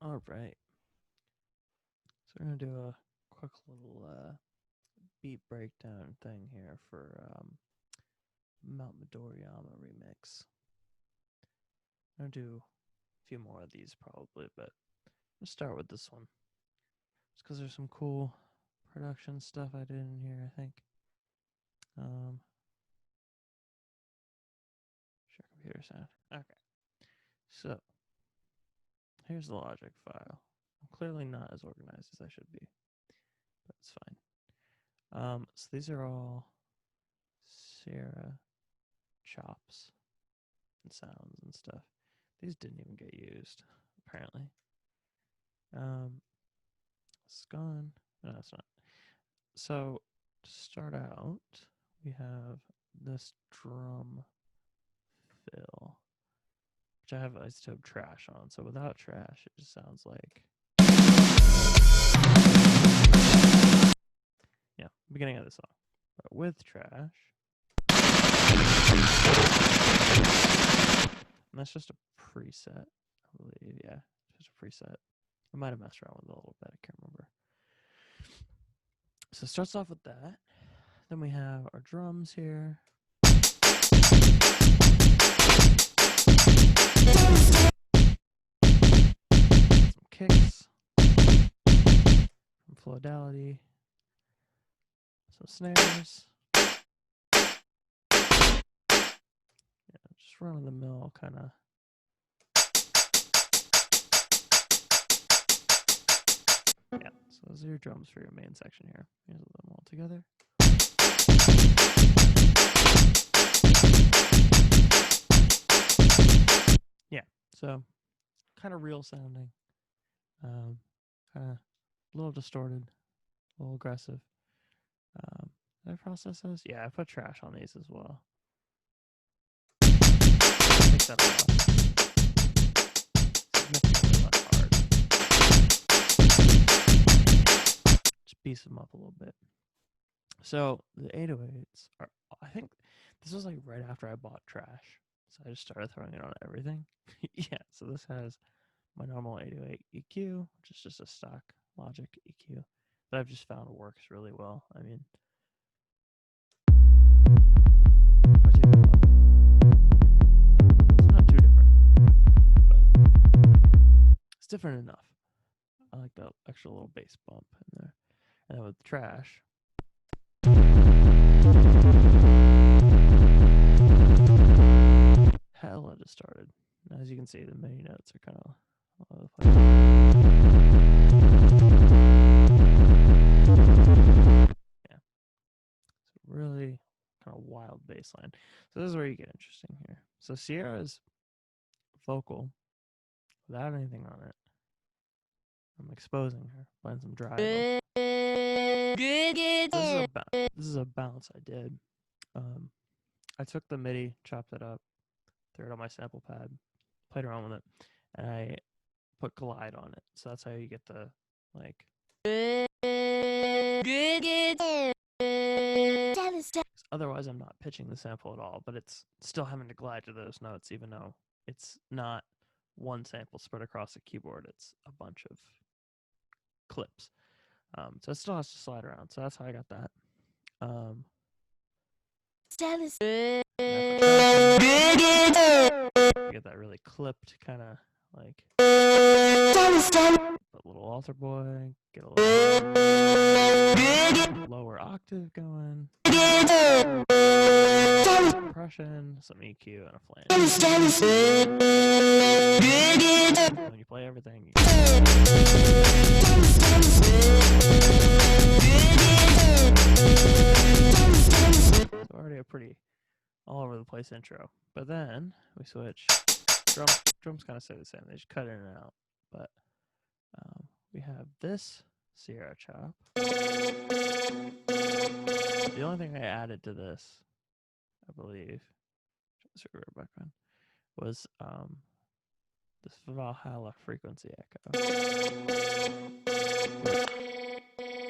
All right. So we're going to do a quick little beat breakdown thing here for Mount Midoriyama remix. I'm going to do a few more of these probably, but let's start with this one. Just because there's some cool production stuff I did in here, I think. Share computer sound. Okay. So, here's the logic file. I'm clearly not as organized as I should be, but it's fine. So these are all Sierra chops and sounds and stuff. These didn't even get used, apparently. It's gone. No, it's not. So, to start out, we have this drum fill, which I have isotope trash on. So without trash, it just sounds like, yeah, beginning of the song. But with trash, and that's just a preset, I believe. Yeah, just a preset. I might have messed around with it a little bit. I can't remember. So it starts off with that. Then we have our drums here. Some kicks. Some flodality. Some snares. Yeah, just run of the mill kind of. Yeah, so those are your drums for your main section here. Here's them all together. Yeah, so kind of real sounding. Kind of a little distorted, a little aggressive. Did I process those? Yeah, I put trash on these as well. Take that off. Significantly less hard. Just beef them up a little bit. So the 808s are, I think this was like right after I bought trash. So I just started throwing it on everything. Yeah, so this has my normal 808 EQ, which is just a stock Logic EQ that I've just found works really well. I mean, I take it off. It's not too different, but it's different enough. I like that extra little bass bump in there. And then with the trash, hella distorted. As you can see, the MIDI notes are kind of all over the place. Yeah. So really kind of wild bass line. So this is where you get interesting here. So Sierra's vocal without anything on it. I'm exposing her, playing some drive. This is a bounce I did. I took the MIDI, chopped it up, threw it on my sample pad, played around with it, and I put glide on it. So that's how you get the like. Otherwise, I'm not pitching the sample at all, but it's still having to glide to those notes, even though it's not one sample spread across the keyboard. It's a bunch of clips. So it still has to slide around. So that's how I got that. You get that really clipped kind of like a little altar boy, get a little lower octave going, compression, some EQ, and a flange. When you play everything, it's already a pretty all over the place intro. But then we switch. Drums kind of stay the same. They just cut in and out. But we have this Sierra chop. The only thing I added to this, I believe, background, was this Valhalla frequency echo.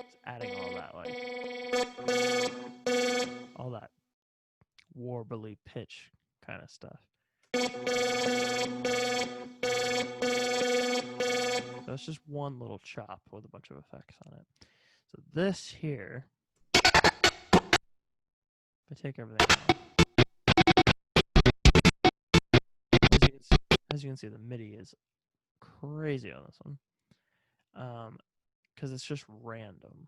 It's adding all that, like, all that warbly pitch kind of stuff. It's just one little chop with a bunch of effects on it. So this here, if I take everything off, as you can see, the MIDI is crazy on this one, because it's just random.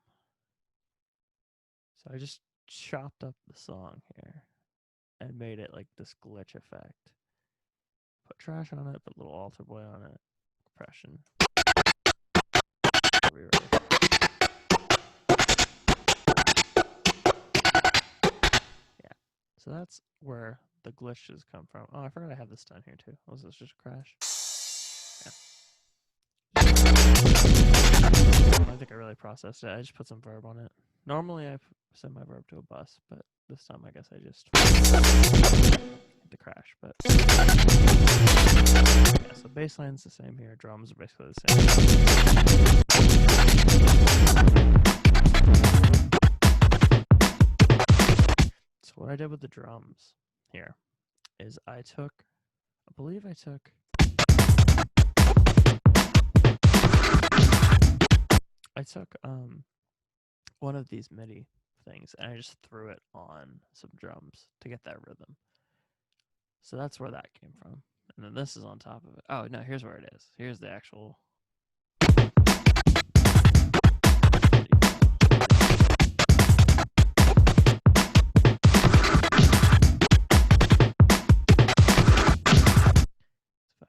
So I just chopped up the song here and made it like this glitch effect. Put trash on it, put a little altar boy on it, compression. Yeah, so that's where the glitches come from. Oh, I forgot I have this done here too. Was this just a crash? Yeah. I think I really processed it. I just put some verb on it. Normally I send my verb to a bus, but this time I guess I just hit the crash. But yeah, so bassline's the same here. Drums are basically the same. So what I did with the drums here is I believe I took one of these MIDI things and I just threw it on some drums to get that rhythm. So that's where that came from. And then this is on top of it. Oh, no, here's where it is. Here's the actual if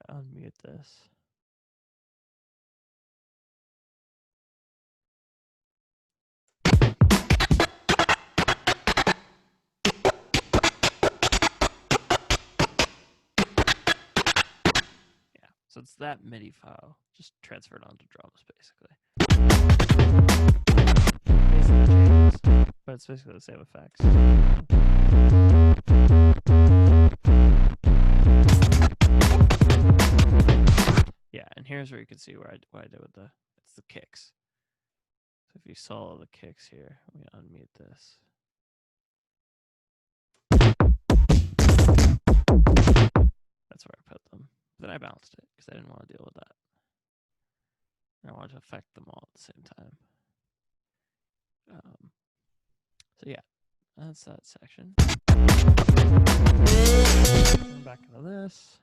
I unmute this. So it's that MIDI file, just transferred onto drums, basically. But it's basically the same effects. Yeah, and here's where you can see what I did with it's the kicks. So if you saw the kicks here, let me unmute this. That's where I put them. Then I balanced it because I didn't want to deal with that. And I wanted to affect them all at the same time. So yeah, that's that section. Back into this.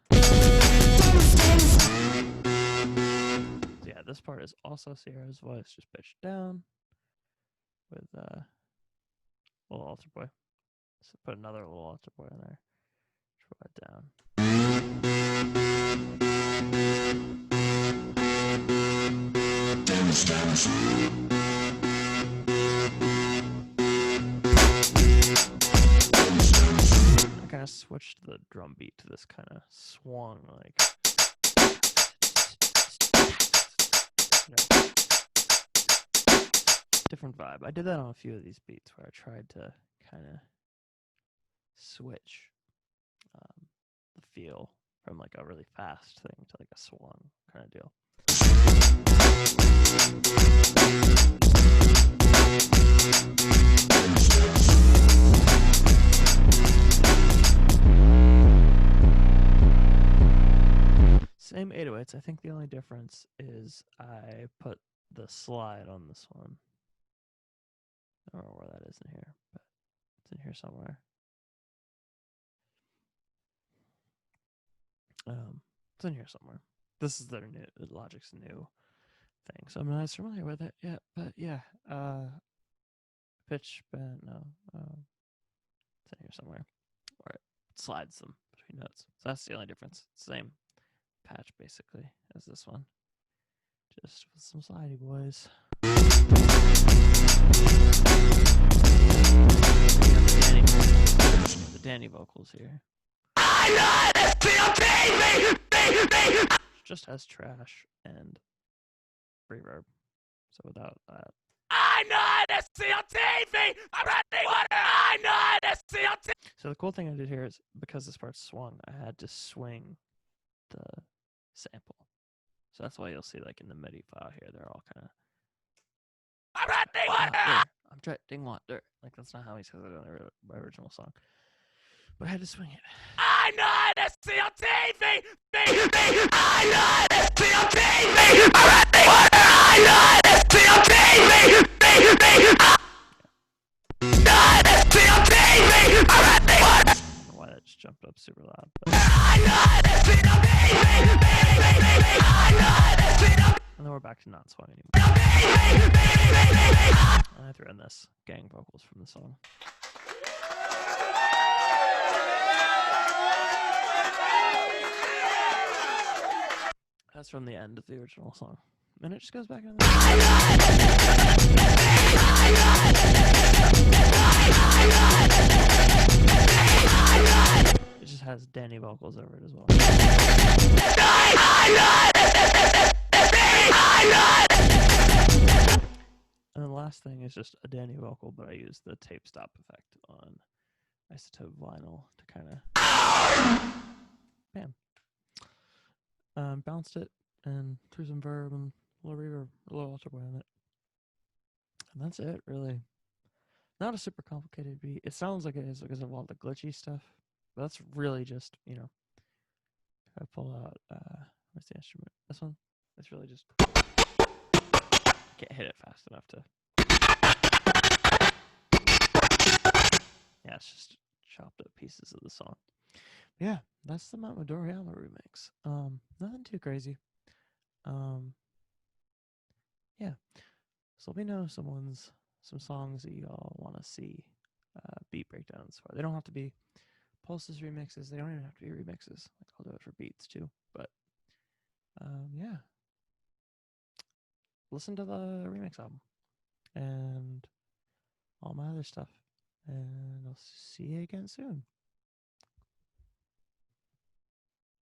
So yeah, this part is also Sierra's voice, just pitched down with a little altar boy. So put another little altar boy in there. Draw it down. I kind of switched the drum beat to this kind of swung, like, different vibe. I did that on a few of these beats where I tried to kind of switch the feel from like a really fast thing to like a swung kind of deal. Same 808s. I think the only difference is I put the slide on this one. I don't know where that is in here, but it's in here somewhere. It's in here somewhere. This is their new Logic's new thing, so I'm not as familiar with it yet. But yeah, pitch bend. No, it's in here somewhere, where it slides them between notes. So that's the only difference. Same patch basically as this one, just with some slidey boys. The Danny vocals here. Just has trash and reverb. So without that. So the cool thing I did here is because this part swung, I had to swing the sample. So that's why you'll see like in the MIDI file here, they're all kind of I'm drinking water. Like that's not how he says it in the original song. But I had to swing it. I know this on TV. I know this on TV. actually not swung anymore. I threw in this gang vocals from the song. That's from the end of the original song. And it just goes back into it just has Danny vocals over it as well. And the last thing is just a Danny vocal, but I used the tape stop effect on Isotope Vinyl to kind of bam. Bounced it and threw some verb and a little reverb, a little alter boy on it. And that's it, really. Not a super complicated beat. It sounds like it is because of all the glitchy stuff. But that's really just, you know, if I pull out, where's the instrument? This one? It's really just, can't hit it fast enough to, yeah, it's just chopped up pieces of the song. Yeah, that's the Midoriyama remix. Nothing too crazy. Yeah. So let me know some songs that y'all want to see beat breakdowns for. They don't have to be Pulse's remixes. They don't even have to be remixes. Like I'll do it for beats too. But yeah. Listen to the remix album and all my other stuff. And I'll see you again soon.